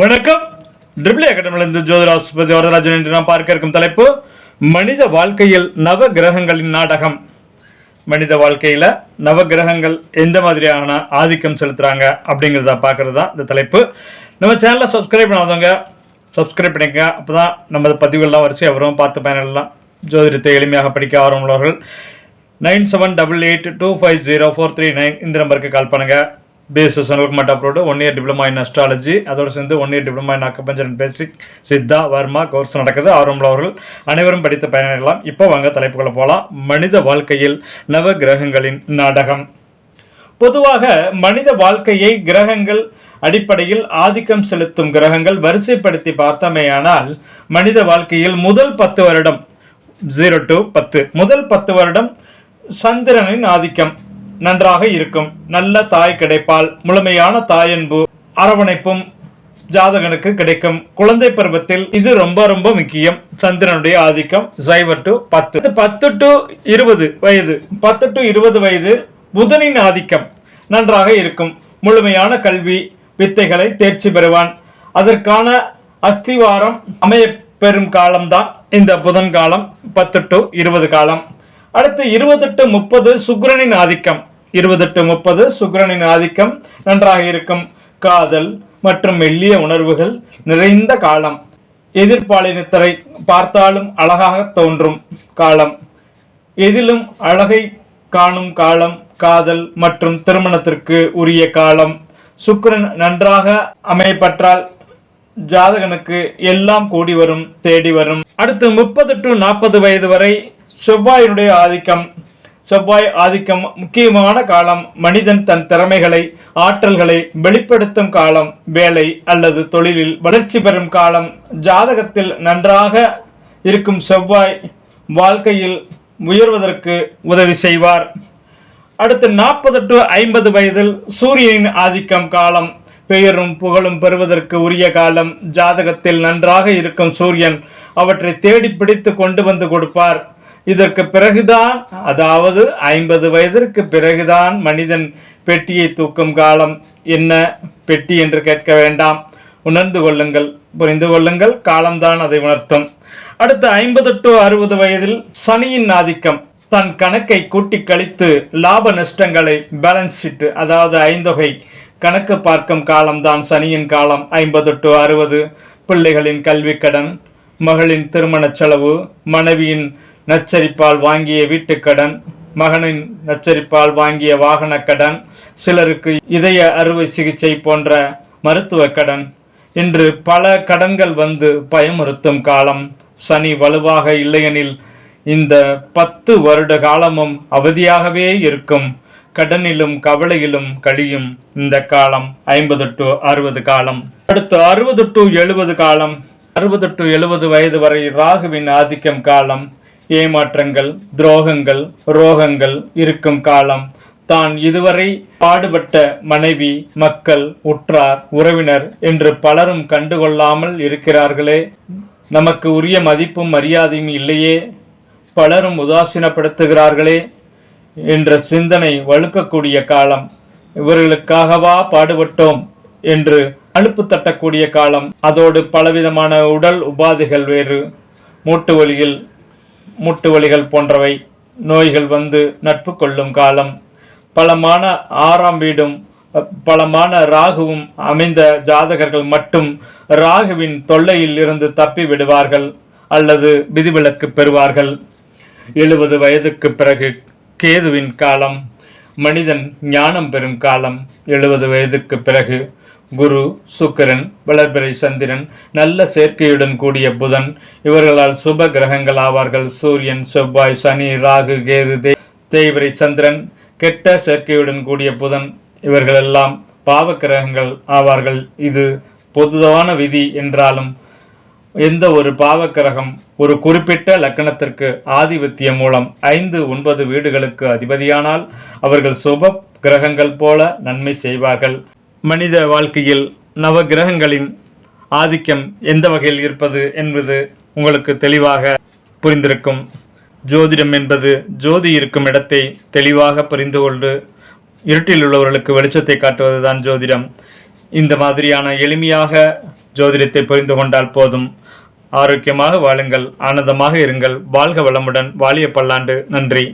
வணக்கம். ட்ரிபிள் அகாடமியிலிருந்து ஜோதிராஜ் வரதராஜன் என்று நாம் பார்க்க இருக்கும் தலைப்பு மனித வாழ்க்கையில் நவ கிரகங்களின் நாடகம். மனித வாழ்க்கையில் நவ கிரகங்கள் எந்த மாதிரியான ஆதிக்கம் செலுத்துகிறாங்க அப்படிங்கிறத பார்க்குறது தான் இந்த தலைப்பு. நம்ம சேனலை சப்ஸ்கிரைப் பண்ணாதவங்க சப்ஸ்கிரைப் பண்ணிக்க. அப்போ தான் நம்ம பதிவுகள்லாம் வரிசையாக வரும், பார்த்து பயனெல்லாம் ஜோதிடத்தை எளிமையாக படிக்க ஆர்வமுள்ளவர்கள் 9788250439 இந்த நம்பருக்கு கால் பண்ணுங்கள். BSS Government Approved 1 year diploma in astrology, அதோடு சேர்ந்து 1 year diploma in acupuncture and basic Siddha Varma course நடக்குது. ஆர்வமுள்ளவர்கள் அனைவரும் படித்து பயனடையலாம். இப்போ வாங்க தலைப்புகளை போகலாம். மனித வாழ்க்கையில் நவ கிரகங்களின் நாடகம். பொதுவாக மனித வாழ்க்கையை கிரகங்கள் அடிப்படையில் ஆதிக்கம் செலுத்தும் கிரகங்கள் வரிசைப்படுத்தி பார்த்தமையானால் மனித வாழ்க்கையில் முதல் 10 வருடம் 0 to 10 முதல் 10 வருடம் சந்திரனின் ஆதிக்கம் நன்றாக இருக்கும். நல்ல தாய் கிடைப்பால், முழுமையான தாயன்பு அரவணைப்பும் ஜாதகனுக்கு கிடைக்கும். குழந்தை பருவத்தில் இது ரொம்ப ரொம்ப முக்கியம். சந்திரனுடைய ஆதிக்கம் 0 to 10. 10 to 20 வயது 10 to 20 வயது புதனின் ஆதிக்கம் நன்றாக இருக்கும். முழுமையான கல்வி வித்தைகளை தேர்ச்சி பெறுவான். அதற்கான அஸ்திவாரம் அமைய பெறும் காலம்தான் இந்த புதன் காலம் 10 to 20 காலம். அடுத்து 20 to 30 சுக்கிரனின் ஆதிக்கம். 20 to 30 சுக்கிரனின் ஆதிக்கம் நன்றாக இருக்கும். காதல் மற்றும் மெல்லிய உணர்வுகள் நிறைந்த காலம். எதிர்பாலினத்தரை பார்த்தாலும் அழகாக தோன்றும் காலம். எதிலும் அழகை காணும் காலம். காதல் மற்றும் திருமணத்திற்கு உரிய காலம். சுக்கிரன் நன்றாக அமையப்பட்டால் ஜாதகனுக்கு எல்லாம் கூடி வரும், தேடி வரும். அடுத்து 30 to 40 வயது வரை செவ்வாயினுடைய ஆதிக்கம். செவ்வாய் ஆதிக்கம் முக்கியமான காலம். மனிதன் தன் திறமைகளை ஆற்றல்களை வெளிப்படுத்தும் காலம். வேலை அல்லது தொழிலில் வளர்ச்சி பெறும் காலம். ஜாதகத்தில் நன்றாக இருக்கும் செவ்வாய் வாழ்க்கையில் உயர்வதற்கு உதவி செய்வார். அடுத்து 40 to 50 வயதில் சூரியனின் ஆதிக்கம் காலம். பெயரும் புகழும் பெறுவதற்கு உரிய காலம். ஜாதகத்தில் நன்றாக இருக்கும் சூரியன் அவற்றை தேடி பிடித்து கொண்டு வந்து கொடுப்பார். இதற்கு பிறகுதான், அதாவது 50 வயதிற்கு பிறகுதான் மனிதன் பெட்டியை தூக்கும் காலம். என்ன பெட்டி என்று கேட்க வேண்டாம், உணர்ந்து கொள்ளுங்கள், புரிந்து கொள்ளுங்கள். காலம்தான் அதை உணர்த்தும். அடுத்து 50 to 60 வயதில் சனியின் ஆதிக்கம். தன் கணக்கை கூட்டி கழித்து லாப நஷ்டங்களை பேலன்ஸ் ஷீட், அதாவது ஐந்தொகை கணக்கு பார்க்கும் காலம்தான் சனியின் காலம் 50 to 60. பிள்ளைகளின் கல்வி கடன், மகளின் திருமண செலவு, மனைவியின் நச்சரிப்பால் வாங்கிய வீட்டுக்கடன், மகனின் நச்சரிப்பால் வாங்கிய வாகன கடன், சிலருக்கு இதய அறுவை சிகிச்சை போன்ற மருத்துவ கடன் என்று பல கடன்கள் வந்து பயமுறுத்தும் காலம். சனி வலுவாக இல்லையெனில் இந்த 10 வருட காலமும் அவதியாகவே இருக்கும். கடனிலும் கவலையிலும் கழியும் இந்த காலம் 50 to 60 காலம். அடுத்து 60 to 70 காலம். 60 to 70 வயது வரை ராகுவின் ஆதிக்கம் காலம். ஏமாற்றங்கள், துரோகங்கள், ரோகங்கள் இருக்கும் காலம். தான் இதுவரை பாடுபட்ட மனைவி, மக்கள், உற்றார், உறவினர் என்று பலரும் கண்டுகொள்ளாமல் இருக்கிறார்களே, நமக்கு உரிய மதிப்பும் மரியாதையும் இல்லையே, பலரும் உதாசீனப்படுத்துகிறார்களே என்ற சிந்தனை வலுக்கக்கூடிய காலம். இவர்களுக்காகவா பாடுபட்டோம் என்று அலுப்பு தட்டக்கூடிய காலம். அதோடு பலவிதமான உடல் உபாதைகள் வேறு. மூட்டு வலிகள் போன்றவை நோய்கள் வந்து நட்பு கொள்ளும் காலம். பலமான 6ஆம் வீடும் பலமான ராகுவும் அமைந்த ஜாதகர்கள் மட்டும் ராகுவின் தொல்லையில் இருந்து தப்பி விடுவார்கள் அல்லது விதிவிலக்கு பெறுவார்கள். 70 வயதுக்கு பிறகு கேதுவின் காலம். மனிதன் ஞானம் பெறும் காலம். 70 வயதுக்கு பிறகு குரு, சுக்கிரன், வளர்பிறை சந்திரன், நல்ல சேர்க்கையுடன் கூடிய புதன் இவர்களால் சுப கிரகங்கள் ஆவார்கள். சூரியன், செவ்வாய், சனி, ராகு, கேது, தேய்பிறை சந்திரன் கெட்ட சேர்க்கையுடன் கூடிய புதன் இவர்களெல்லாம் பாவ கிரகங்கள் ஆவார்கள். இது பொதுவான விதி என்றாலும் எந்த ஒரு பாவ கிரகம் ஒரு குறிப்பிட்ட லக்கணத்திற்கு ஆதிபத்தியம் மூலம் 5, 9 வீடுகளுக்கு அதிபதியானால் அவர்கள் சுப கிரகங்கள் போல நன்மை செய்வார்கள். மனித வாழ்க்கையில் நவ கிரகங்களின் ஆதிக்கம் எந்த வகையில் இருப்பது என்பது உங்களுக்கு தெளிவாக புரிந்திருக்கும். ஜோதிடம் என்பது ஜோதி இருக்கும் இடத்தை தெளிவாக புரிந்து கொண்டு இருட்டில் உள்ளவர்களுக்கு வெளிச்சத்தை காட்டுவதுதான் ஜோதிடம். இந்த மாதிரியான எளிமையாக ஜோதிடத்தை புரிந்து கொண்டால் போதும். ஆரோக்கியமாக வாழுங்கள், ஆனந்தமாக இருங்கள், வாழ்க வளமுடன், வாழிய பல்லாண்டு. நன்றி.